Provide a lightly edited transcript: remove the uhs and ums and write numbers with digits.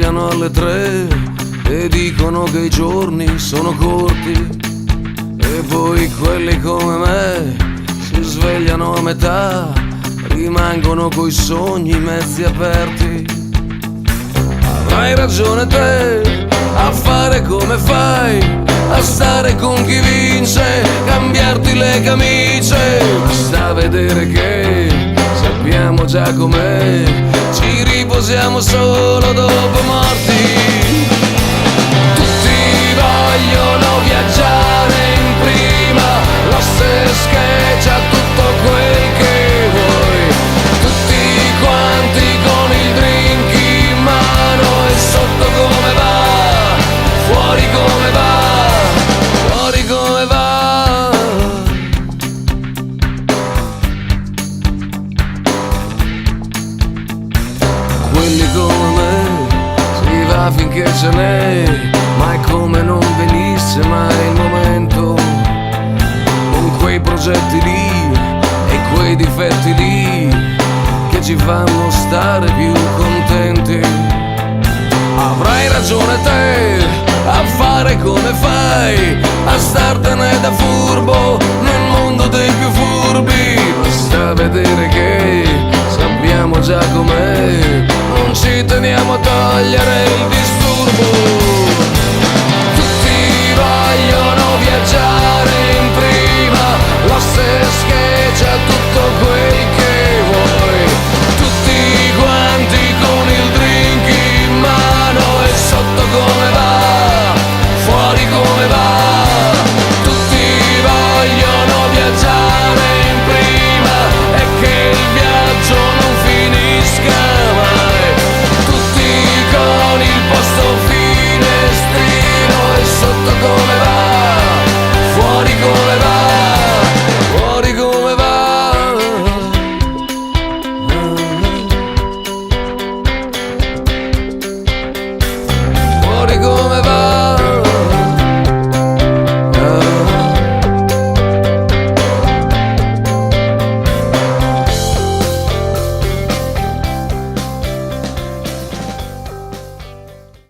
svegliano alle 3 e dicono che i giorni sono corti. E poi quelli come me si svegliano a metà, rimangono coi sogni mezzi aperti. Avrai ragione te a fare come fai, a stare con chi vince, cambiarti le camicie. Basta vedere che sappiamo già com'è, ci riposiamo solo dopo morti. Tutti vogliono viaggiare in prima, l'osse scheggia tutto quel che vuoi. Tutti quanti con il drink in mano, e sotto come va, fuori come va, fuori come va. Quelli come me si va finché ce n'è, ma è come non venisse mai il momento, con quei progetti lì e quei difetti lì che ci fanno stare più contenti. Avrai ragione te a fare come fai, a startene da furbo nel mondo dei più furbi. Basta vedere che sappiamo già com'è, non ci teniamo a togliere il